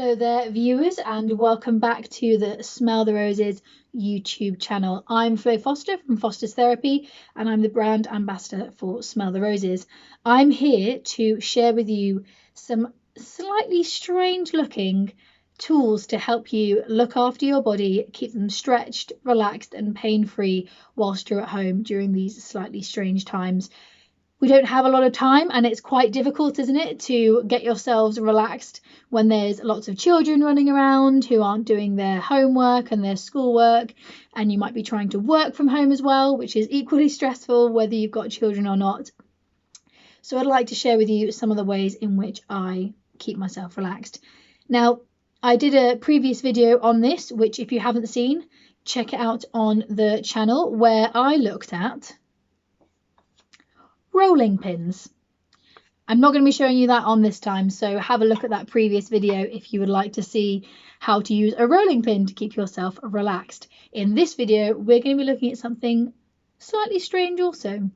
Hello there, viewers, and welcome back to the Smell the Roses YouTube channel. I'm Flo Foster from Foster's Therapy, and I'm the brand ambassador for Smell the Roses. I'm here to share with you some slightly strange looking tools to help you look after your body, keep them stretched, relaxed, and pain-free whilst you're at home during these slightly strange times. We don't have a lot of time, and it's quite difficult, isn't it, to get yourselves relaxed when there's lots of children running around who aren't doing their homework and their schoolwork, and you might be trying to work from home as well, which is equally stressful whether you've got children or not. So I'd like to share with you some of the ways in which I keep myself relaxed. Now, I did a previous video on this, which if you haven't seen, check it out on the channel, where I looked at rolling pins. I'm not going to be showing you that on this time, so have a look at that previous video if you would like to see how to use a rolling pin to keep yourself relaxed. In this video, we're going to be looking at something slightly strange also.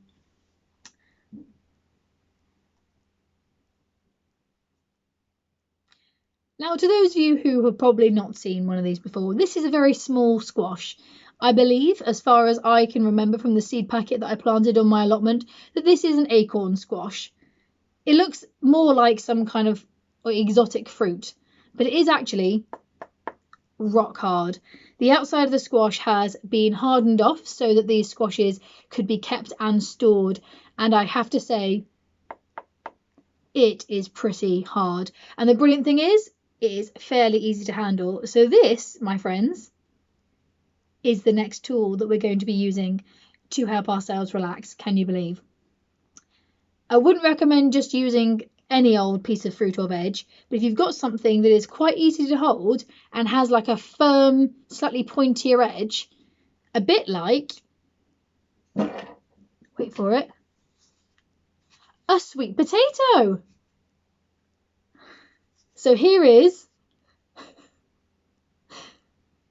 Now, to those of you who have probably not seen one of these before, this is a very small squash. I believe, as far as I can remember from the seed packet that I planted on my allotment, that this is an acorn squash. It looks more like some kind of exotic fruit, but it is actually rock hard. The outside of the squash has been hardened off so that these squashes could be kept and stored, and I have to say, it is pretty hard. And the brilliant thing is, it is fairly easy to handle. So this, my friends, is the next tool that we're going to be using to help ourselves relax. Can you believe? I wouldn't recommend just using any old piece of fruit or veg, but if you've got something that is quite easy to hold and has like a firm, slightly pointier edge, a bit like, wait for it, a sweet potato. So here is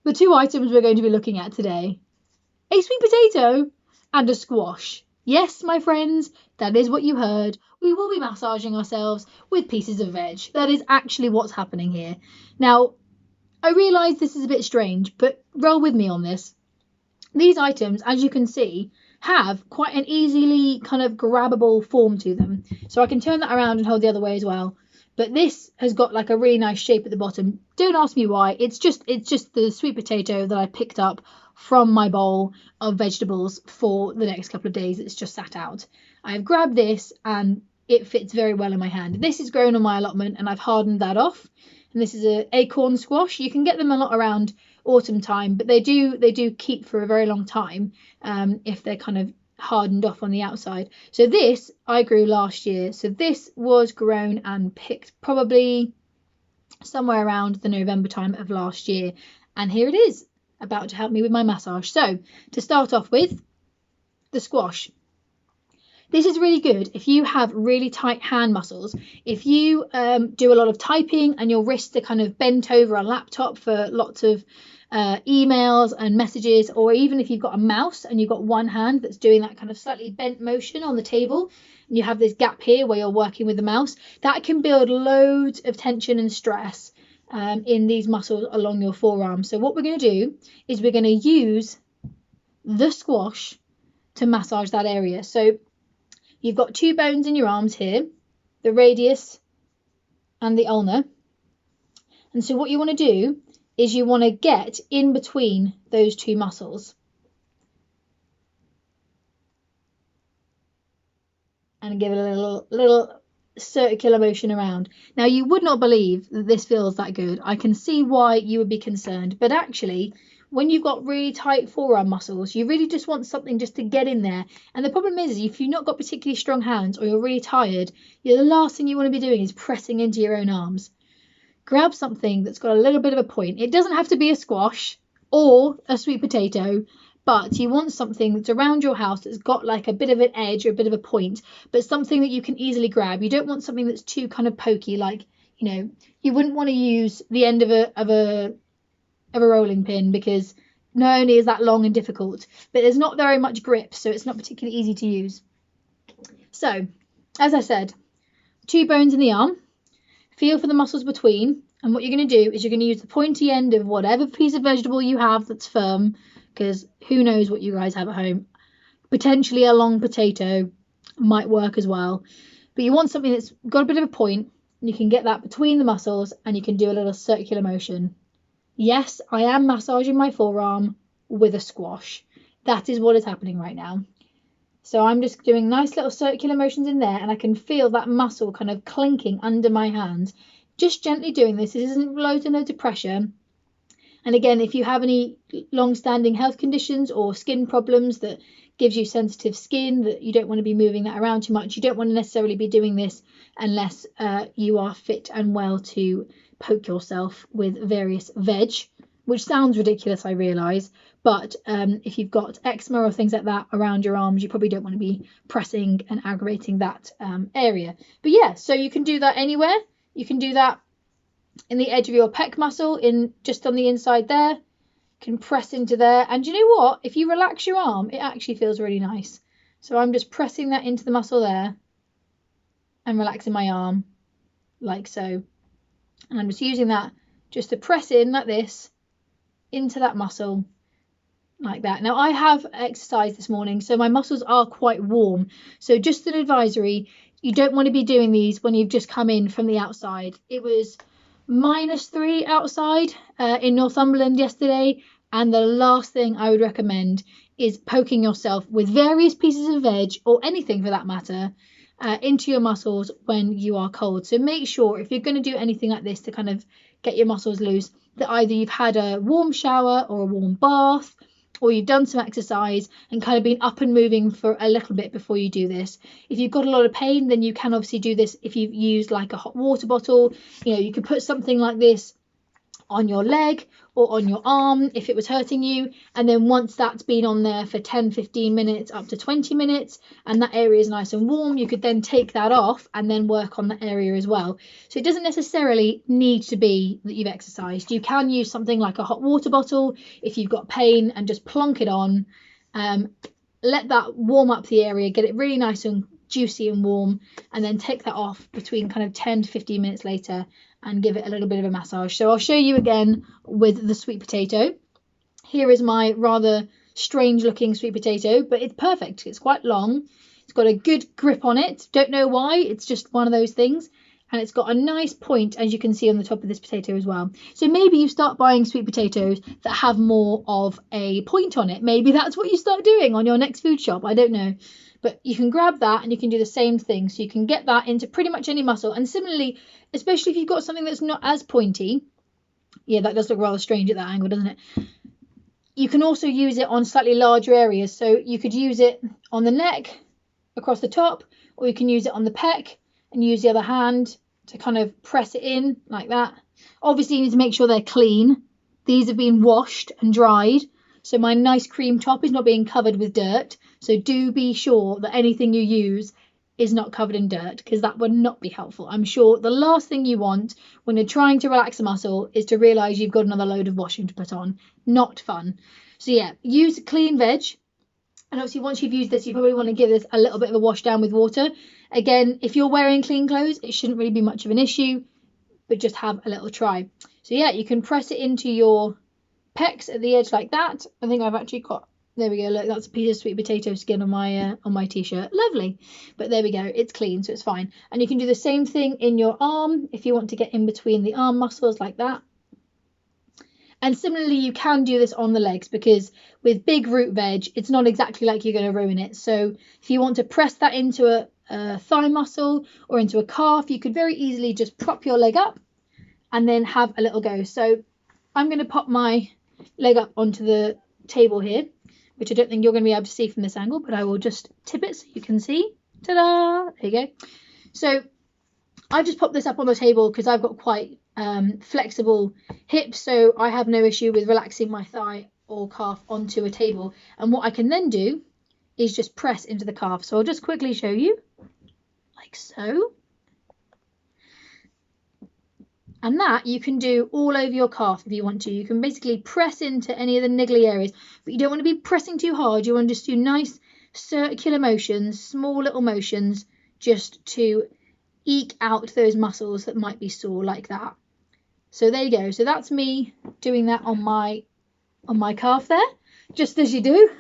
the two items we're going to be looking at today: a sweet potato and a squash. Yes, my friends, that is what you heard. We will be massaging ourselves with pieces of veg. That is actually what's happening here. Now, I realise this is a bit strange, but roll with me on this. These items, as you can see, have quite an easily kind of grabbable form to them. So I can turn that around and hold the other way as well. But this has got like a really nice shape at the bottom. Don't ask me why. It's just the sweet potato that I picked up from my bowl of vegetables for the next couple of days. It's just sat out. I've grabbed this and it fits very well in my hand. This is grown on my allotment and I've hardened that off. And this is an acorn squash. You can get them a lot around autumn time, but they do keep for a very long time if they're kind of hardened off on the outside. So this I grew last year. So this was grown and picked probably somewhere around the November time of last year. And here it is, about to help me with my massage. So to start off with, the squash. This is really good if you have really tight hand muscles. If you do a lot of typing and your wrists are kind of bent over a laptop for lots of emails and messages, or even if you've got a mouse and you've got one hand that's doing that kind of slightly bent motion on the table, and you have this gap here where you're working with the mouse, that can build loads of tension and stress in these muscles along your forearm. So what we're going to do is we're going to use the squash to massage that area. So you've got two bones in your arms here, the radius and the ulnar. And so what you want to do is you want to get in between those two muscles. And give it a little circular motion around. Now, you would not believe that this feels that good. I can see why you would be concerned, but actually, when you've got really tight forearm muscles, you really just want something just to get in there. And the problem is, if you've not got particularly strong hands or you're really tired, the last thing you want to be doing is pressing into your own arms. Grab something that's got a little bit of a point. It doesn't have to be a squash or a sweet potato, but you want something that's around your house that's got like a bit of an edge or a bit of a point, but something that you can easily grab. You don't want something that's too kind of pokey, like, you know, you wouldn't want to use the end of a rolling pin, because not only is that long and difficult, but there's not very much grip, so it's not particularly easy to use. So, as I said, two bones in the arm. Feel for the muscles between. And what you're going to do is you're going to use the pointy end of whatever piece of vegetable you have that's firm, because who knows what you guys have at home. Potentially a long potato might work as well. But you want something that's got a bit of a point, and you can get that between the muscles, and you can do a little circular motion. Yes, I am massaging my forearm with a squash. That is what is happening right now. So I'm just doing nice little circular motions in there, and I can feel that muscle kind of clinking under my hands. Just gently doing this. This isn't loads and loads of pressure. And again, if you have any long-standing health conditions or skin problems that gives you sensitive skin, that you don't want to be moving that around too much, you don't want to necessarily be doing this unless you are fit and well to poke yourself with various veg, which sounds ridiculous, I realise, but if you've got eczema or things like that around your arms, you probably don't want to be pressing and aggravating that area. But yeah, so you can do that anywhere. You can do that in the edge of your pec muscle, in just on the inside there. You can press into there, and you know what? If you relax your arm, it actually feels really nice. So I'm just pressing that into the muscle there and relaxing my arm like so. And I'm just using that just to press in like this into that muscle like that. Now I have exercised this morning, so my muscles are quite warm. So just an advisory, you don't want to be doing these when you've just come in from the outside. It was -3 outside in Northumberland yesterday, and the last thing I would recommend is poking yourself with various pieces of veg, or anything for that matter, into your muscles when you are cold. So make sure, if you're going to do anything like this to kind of get your muscles loose, that either you've had a warm shower or a warm bath, or you've done some exercise and kind of been up and moving for a little bit before you do this. If you've got a lot of pain, then you can obviously do this if you've used like a hot water bottle. You know, you could put something like this on your leg or on your arm if it was hurting you, and then once that's been on there for 10-15 minutes up to 20 minutes and that area is nice and warm, you could then take that off and then work on that area as well. So it doesn't necessarily need to be that you've exercised. You can use something like a hot water bottle if you've got pain and just plonk it on, let that warm up the area, get it really nice and juicy and warm, and then take that off between kind of 10-15 minutes later and give it a little bit of a massage. So I'll show you again with the sweet potato. Here is my rather strange looking sweet potato, but it's perfect. It's quite long. It's got a good grip on it. Don't know why. It's just one of those things. And it's got a nice point, as you can see on the top of this potato as well. So maybe you start buying sweet potatoes that have more of a point on it. Maybe that's what you start doing on your next food shop. I don't know. But you can grab that and you can do the same thing. So you can get that into pretty much any muscle. And similarly, especially if you've got something that's not as pointy. Yeah, that does look rather strange at that angle, doesn't it? You can also use it on slightly larger areas. So you could use it on the neck, across the top, or you can use it on the pec and use the other hand to kind of press it in like that. Obviously, you need to make sure they're clean. These have been washed and dried. So my nice cream top is not being covered with dirt. So do be sure that anything you use is not covered in dirt, because that would not be helpful. I'm sure the last thing you want when you're trying to relax a muscle is to realise you've got another load of washing to put on. Not fun. So yeah, use clean veg. And obviously once you've used this, you probably want to give this a little bit of a wash down with water. Again, if you're wearing clean clothes, it shouldn't really be much of an issue, but just have a little try. So yeah, you can press it into your pecs at the edge like that. I think I've actually got, there we go, look, that's a piece of sweet potato skin on my t-shirt. Lovely. But there we go, it's clean, so it's fine. And you can do the same thing in your arm if you want to get in between the arm muscles like that. And similarly, you can do this on the legs, because with big root veg, it's not exactly like you're going to ruin it. So if you want to press that into a thigh muscle or into a calf, you could very easily just prop your leg up and then have a little go. So I'm going to pop my leg up onto the table here, which I don't think you're going to be able to see from this angle, but I will just tip it so you can see. Ta-da! There you go. So I've just popped this up on the table because I've got quite flexible hips, so I have no issue with relaxing my thigh or calf onto a table. And what I can then do is just press into the calf. So I'll just quickly show you, like so. And that you can do all over your calf if you want to. You can basically press into any of the niggly areas, but you don't want to be pressing too hard. You want to just do nice circular motions, small little motions, just to eke out those muscles that might be sore like that. So there you go. So that's me doing that on my calf there, just as you do.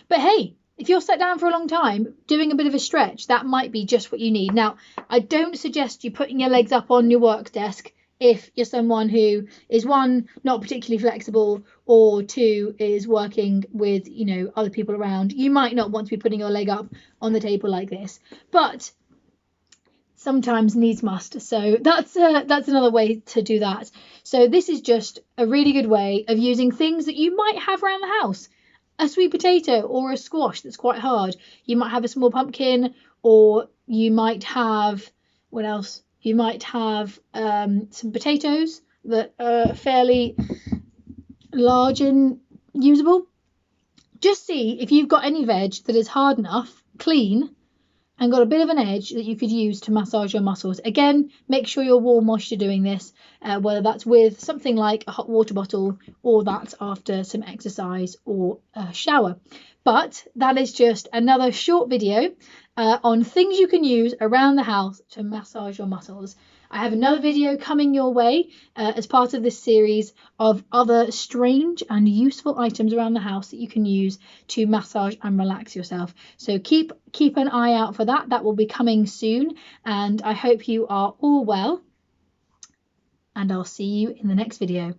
But hey, if you're sat down for a long time doing a bit of a stretch, that might be just what you need. Now, I don't suggest you putting your legs up on your work desk if you're someone who is, one, not particularly flexible, or two, is working with, you know, other people around. You might not want to be putting your leg up on the table like this, but sometimes needs must. So that's another way to do that. So this is just a really good way of using things that you might have around the house. A sweet potato or a squash that's quite hard. You might have a small pumpkin, or you might have, what else? You might have some potatoes that are fairly large and usable. Just see if you've got any veg that is hard enough, clean, and got a bit of an edge that you could use to massage your muscles. Again, make sure you're warm whilst you're doing this, whether that's with something like a hot water bottle, or that's after some exercise or a shower. But that is just another short video on things you can use around the house to massage your muscles. I have another video coming your way as part of this series of other strange and useful items around the house that you can use to massage and relax yourself. So keep an eye out for that. That will be coming soon, and I hope you are all well, and I'll see you in the next video.